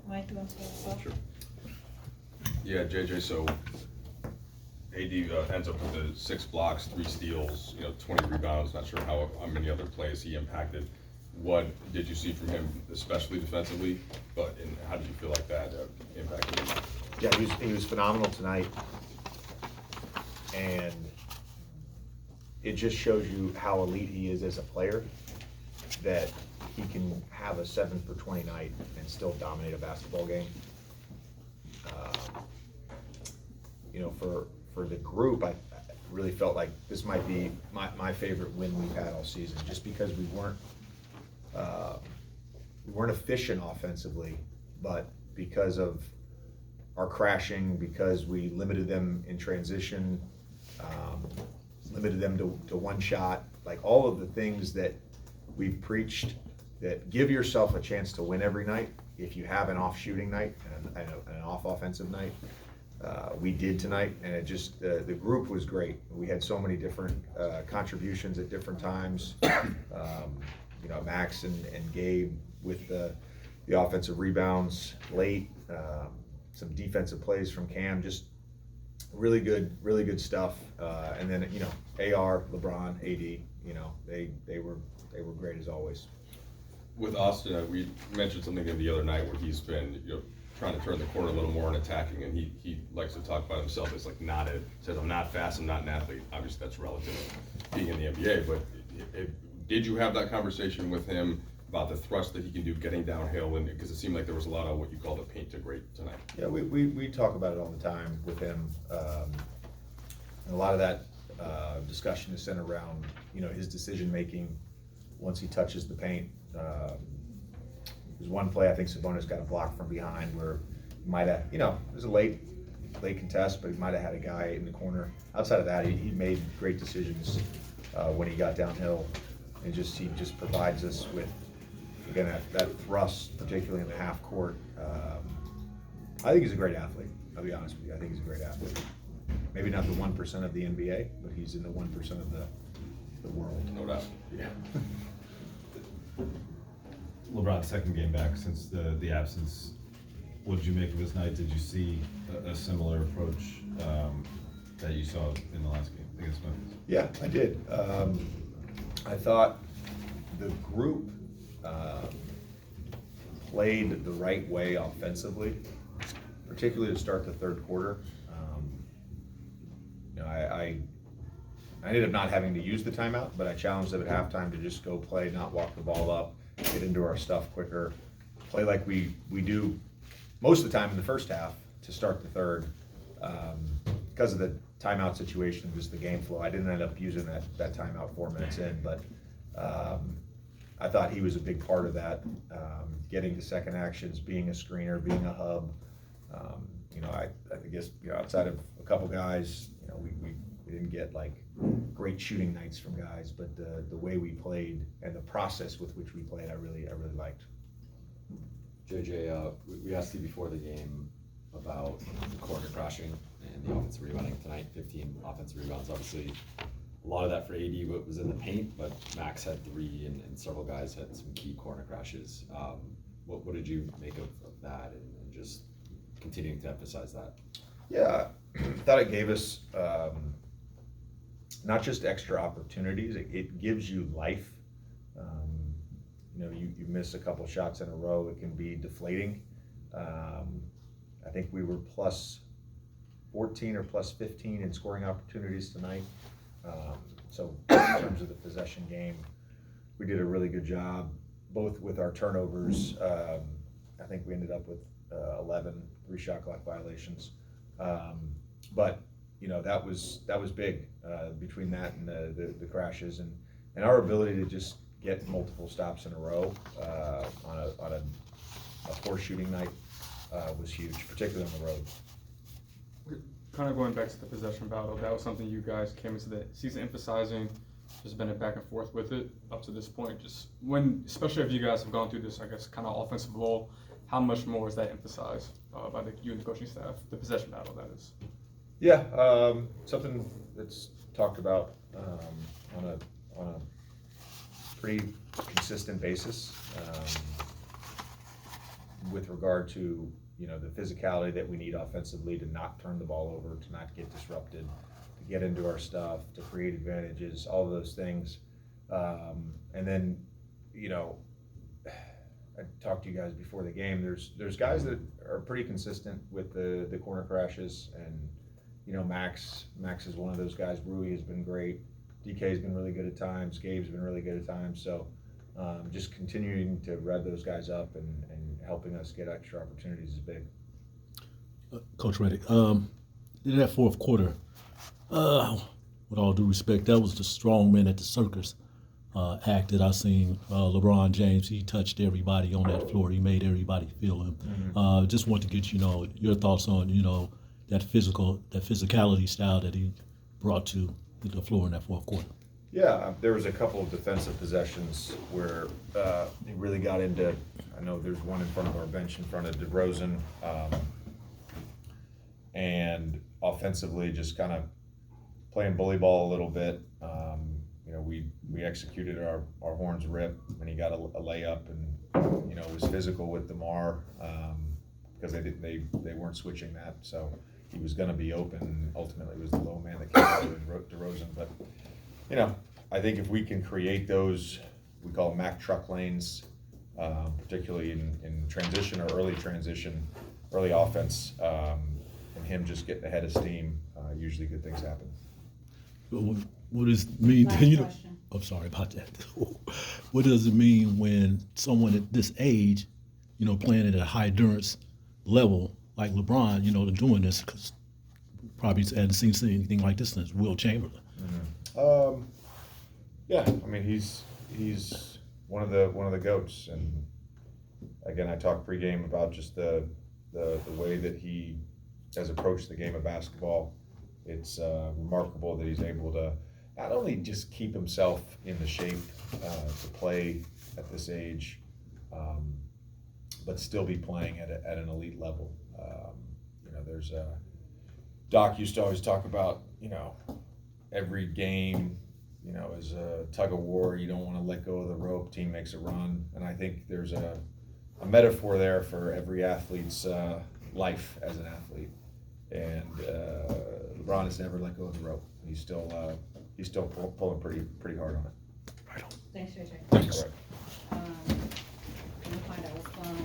Mike wants to talk. Sure. Yeah, JJ, so AD ends up with the 6 blocks, 3 steals, 20 rebounds. Not sure how many other plays he impacted. What did you see from him, especially defensively? And how did you feel like that impacted him? Yeah, he was phenomenal tonight, and it just shows you how elite he is as a player, that he can have a 7 for 20 night and still dominate a basketball game. For the group, I really felt like this might be my favorite win we've had all season, just because we weren't efficient offensively, but because of our crashing, because we limited them in transition, limited them to one shot, like all of the things that we've preached, that give yourself a chance to win every night if you have an off shooting night and an off offensive night. We did tonight, and it just the group was great. We had so many different contributions at different times. Max and Gabe with the offensive rebounds late, some defensive plays from Cam, just really good stuff. And then AR, LeBron, AD, they were great as always. With Austin, we mentioned something the other night where he's been trying to turn the corner a little more and attacking, and he likes to talk about himself as says I'm not fast, I'm not an athlete. Obviously that's relative being in the NBA, but did you have that conversation with him about the thrust that he can do getting downhill? And because it seemed like there was a lot of what you call the paint to great tonight. Yeah, we talk about it all the time with him. And a lot of that discussion is centered around his decision making once he touches the paint. There's one play, I think Sabonis got a block from behind where he might have, it was a late contest, but he might have had a guy in the corner. Outside of that, he made great decisions when he got downhill, and he just provides us with, again, that thrust, particularly in the half court. I think he's a great athlete. I'll be honest with you. I think he's a great athlete. Maybe not the 1% of the NBA, but he's in the 1% of the world. No doubt. Yeah. LeBron's second game back since the absence. What did you make of his night? Did you see a similar approach that you saw in the last game against Memphis? Yeah, I did. I thought the group played the right way offensively, particularly to start the third quarter. I ended up not having to use the timeout, but I challenged them at halftime to just go play, not walk the ball up, get into our stuff quicker, play like we do most of the time in the first half to start the third. Because of the timeout situation, just the game flow, I didn't end up using that timeout 4 minutes in, but I thought he was a big part of that, getting to second actions, being a screener, being a hub. I guess outside of a couple guys, we didn't get great shooting nights from guys, but the way we played and the process with which we played, I really liked. JJ, we asked you before the game about the corner crashing and the offensive rebounding tonight. 15 offensive rebounds. Obviously, a lot of that for AD was in the paint, but Max had 3, and several guys had some key corner crashes. What did you make of that, and just continuing to emphasize that? Yeah, I thought it gave us not just extra opportunities, it gives you life. You miss a couple shots in a row, it can be deflating. I think we were plus 14 or plus 15 in scoring opportunities tonight. So in terms of the possession game, we did a really good job, both with our turnovers. I think we ended up with 11 3-shot clock violations. But that was big between that and the crashes and our ability to just get multiple stops in a row on a poor shooting night was huge, particularly on the road. Kind of going back to the possession battle, that was something you guys came into the season emphasizing. Just been a back and forth with it up to this point. Just especially if you guys have gone through this, I guess, kind of offensive lull, how much more is that emphasized by you and the coaching staff? The possession battle, that is. Yeah, something that's talked about on a pretty consistent basis. with regard to, the physicality that we need offensively to not turn the ball over, to not get disrupted, to get into our stuff, to create advantages, all of those things. And then, I talked to you guys before the game. There's guys that are pretty consistent with the corner crashes, and Max is one of those guys. Rui has been great. DK's been really good at times. Gabe's been really good at times. So just continuing to rev those guys up and helping us get extra opportunities is big. Coach Reddick, in that fourth quarter, with all due respect, that was the strong man at the circus act that I seen. LeBron James, he touched everybody on that floor. He made everybody feel him. Mm-hmm. Just want to get your thoughts on that physicality style that he brought to the floor in that fourth quarter. Yeah, there was a couple of defensive possessions where he really got into. I know there's one in front of our bench in front of DeRozan, and offensively just kind of playing bully ball a little bit. We executed our horns rip, and he got a layup, and was physical with DeMar because they weren't switching that, so he was going to be open. Ultimately, it was the low man that came out with DeRozan, but I think if we can create those, we call them Mac truck lanes, particularly in transition or early transition, early offense, and him just getting ahead of steam, usually good things happen. What does it mean? Last question. I'm sorry about that. What does it mean when someone at this age, playing at a high endurance level like LeBron, doing this? Because probably hadn't seen anything like this since Will Chamberlain. Mm-hmm. Yeah, I mean he's one of the goats, and again I talked pregame about just the way that he has approached the game of basketball. It's remarkable that he's able to not only just keep himself in the shape to play at this age, but still be playing at an elite level. There's Doc used to always talk about every game is a tug of war. You don't want to let go of the rope. Team makes a run, and I think there's a metaphor there for every athlete's life as an athlete. And LeBron has never let go of the rope. He's still pulling pretty hard on it. Thanks, JJ. All right. Gonna find out what's going on.